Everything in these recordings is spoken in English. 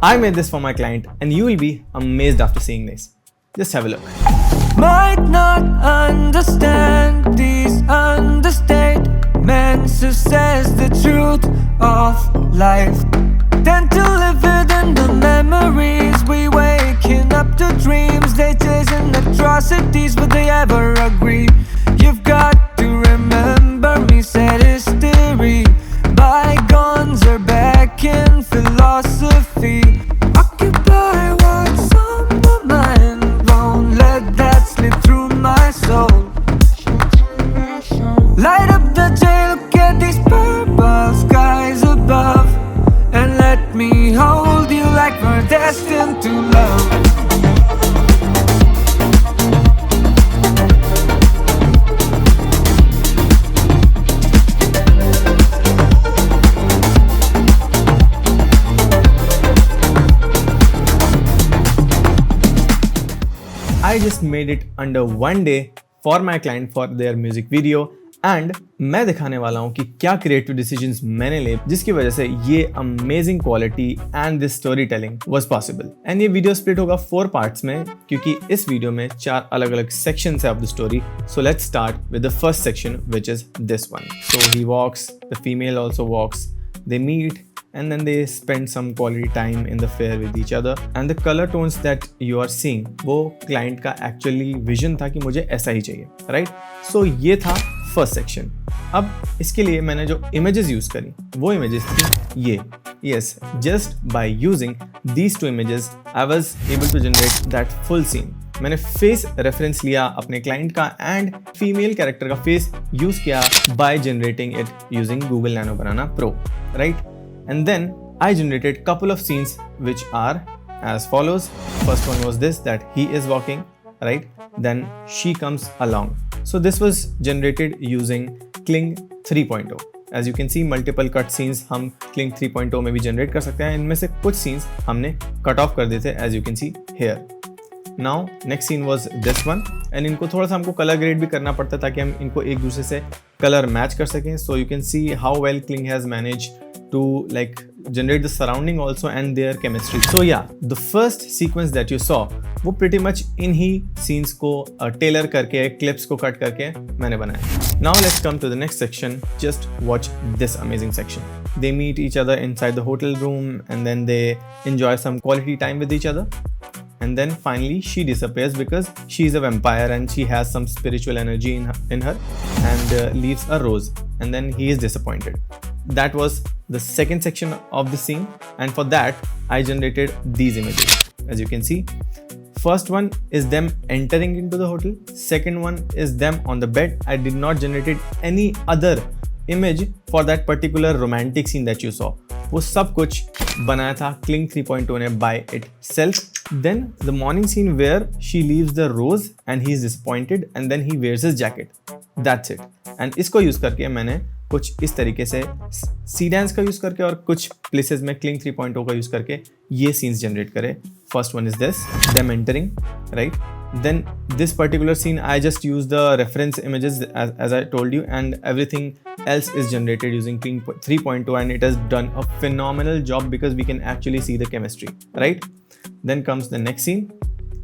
I made this for my client and you will be amazed after seeing this. Just have a look. Might not understand these understatements who says the truth of life. Tend to live within the memories. We waking up to dreams. They chasing atrocities, but they ever agree. You've got to remember me, said history. Bygones are back in philosophy. Occupy what's on my mind. Won't let that slip through my soul. Light up the jail, look at these purple skies above, and let me hold you like we're destined to love. I just made it under one day for my client for their music video and मैं दिखाने वाला हूँ कि क्या creative decisions मैंने लिए जिसकी वजह से ये amazing quality and this story telling was possible. And ये वीडियो स्प्लिट होगा 4 पार्ट्स में क्योंकि इस वीडियो में 4 अलग अलग सेक्शंस है of the story. So let's start with the first section which is this one. So he walks, the female also walks, they meet and then they spend some quality time in the fair with each other and the color tones that you are seeing वो client का actually vision था कि मुझे ऐसा ही चाहिए, right? So ये था first section। अब इसके लिए मैंने जो images use करी वो images थी ये। Yes, just by using these 2 images I was able to generate that full scene। मैंने फेस रेफरेंस लिया अपने क्लाइंट का एंड फीमेल कैरेक्टर का फेस यूज किया by generating it using Google Nano Banana Pro, right? And then I generated couple of scenes which are as follows. First one was this, that he is walking, right? Then she comes along. So this was generated using Kling 3.0. As you can see, multiple cut scenes हम Kling 3.0 में भी generate कर सकते हैं। इनमें से कुछ scenes हमने cut off कर दिए थे, as you can see here. Now next scene was this one and इनको थोड़ा सा हमको color grade भी करना पड़ता है ताकि हम इनको एक दूसरे से color match कर सकें। So you can see how well Kling has managed to like generate the surrounding also and their chemistry. So yeah, the first sequence that you saw वो pretty much इन्हीं scenes को tailor करके clips को cut करके मैंने बनाया। Now let's come to the next section. Just watch this amazing section. They meet each other inside the hotel room and then they enjoy some quality time with each other. And then finally she disappears because she is a vampire and she has some spiritual energy in her and leaves a rose and then he is disappointed. That was the second section of the scene and for that I generated these images. As you can see, first one is them entering into the hotel, second one is them on the bed. I did not generate any other image for that particular romantic scene that you saw. वो सब कुछ बनाया था Kling 3.0 ने by itself. Then the morning scene where she leaves the rose and he is disappointed and then he wears his jacket. That's it. And इसको use करके मैंने कुछ इस तरीके से Seedance का यूज करके और कुछ प्लेसेस में Kling 3.0 का यूज करके ये सीन्स जनरेट करे। First one is this, them entering, right? Then this particular scene I just used the reference images as I told you and everything else is generated using Kling 3.0 and it has done a phenomenal job because we can actually see the chemistry, right? Then comes the next scene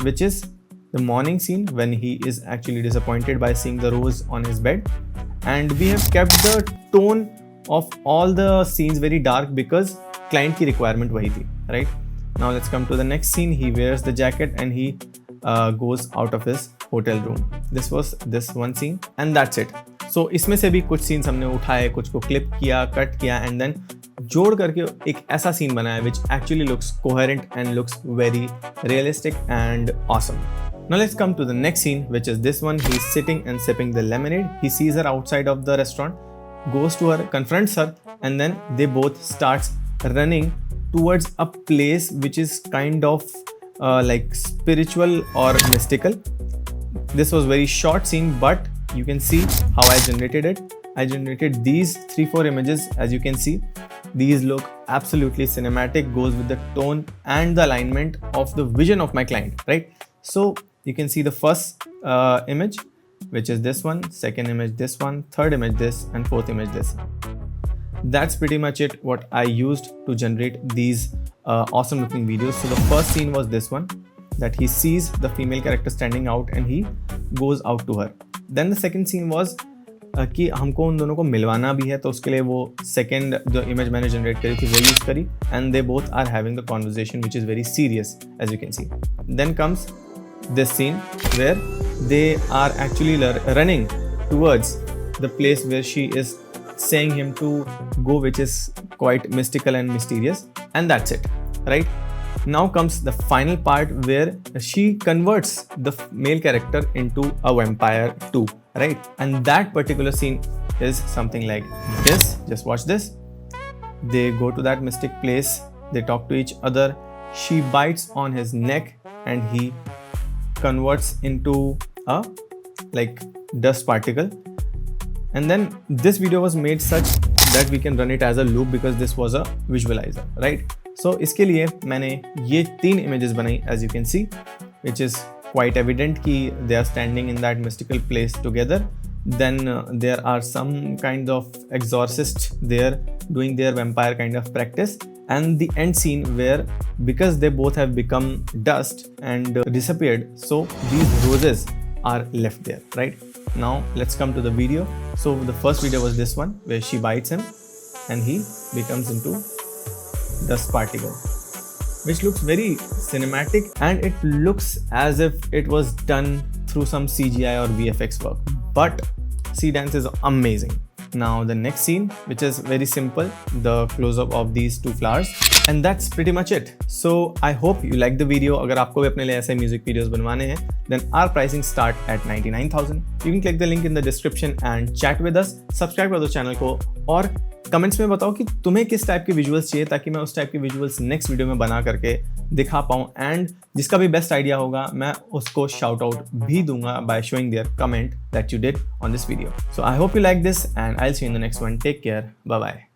which is the morning scene when he is actually disappointed by seeing the rose on his bed. And we have kept the tone of all the scenes very dark because client की requirement वही थी, right? Now let's come to the next scene. He wears the jacket and he goes out of his hotel room. This was this one scene and that's it. So इसमें से भी कुछ scenes हमने उठाए, कुछ को clip किया, cut किया and then जोड़ करके एक ऐसा scene बनाया which actually looks coherent and looks very realistic and awesome. Now let's come to the next scene which is this one. He's sitting and sipping the lemonade. He sees her outside of the restaurant, goes to her, confronts her and then they both starts running towards a place which is kind of like spiritual or mystical. This was very short scene but you can see how I generated it. I generated these 3-4 images. As you can see, these look absolutely cinematic, goes with the tone and the alignment of the vision of my client, right? So you can see the first image which is this one, second image this one, third image this and fourth image this. That's pretty much it what I used to generate these awesome looking videos. So the first scene was this one, that he sees the female character standing out and he goes out to her. Then the second scene was कि हमको उन दोनों को मिलवाना भी है, तो उसके लिए वो सेकेंड जो इमेज मैंने जनरेट करी थी वो यूज़ करी, and they both are having the conversation which is very serious as you can see. Then comes this scene where they are actually running towards the place where she is saying him to go, which is quite mystical and mysterious, and that's it, right? Now comes the final part where she converts the male character into a vampire too, right? And that particular scene is something like this. Just watch this. They go to that mystic place, they talk to each other, she bites on his neck and he converts into a like dust particle. And then this video was made such that we can run it as a loop because this was a visualizer, right? So इसके लिए मैंने ये 3 images बनाई, as you can see, which is quite evident कि they are standing in that mystical place together. Then there are some kind of exorcists there doing their vampire kind of practice, and the end scene where, because they both have become dust and disappeared, so these roses are left there, right? Now let's come to the video. So the first video was this one where she bites him and he becomes into dust particle, which looks very cinematic and it looks as if it was done through some CGI or VFX work, but Seedance is amazing. Now the next scene, which is very simple, the close-up of these 2 flowers, and that's pretty much it. So I hope you like the video. अगर आपको भी अपने लिए ऐसे music videos बनवाने हैं, then our pricing start at 99,000. You can click the link in the description and chat with us. Subscribe कर दो चैनल को और कमेंट्स में बताओ कि तुम्हें किस टाइप के विजुअल्स चाहिए, ताकि मैं उस टाइप के विजुअल्स नेक्स्ट वीडियो में बना करके दिखा पाऊँ, एंड जिसका भी बेस्ट आइडिया होगा मैं उसको शाउट आउट भी दूंगा by showing their comment that you did on this video. So I hope you like this and I'll see you in the next one. Take care. Bye bye.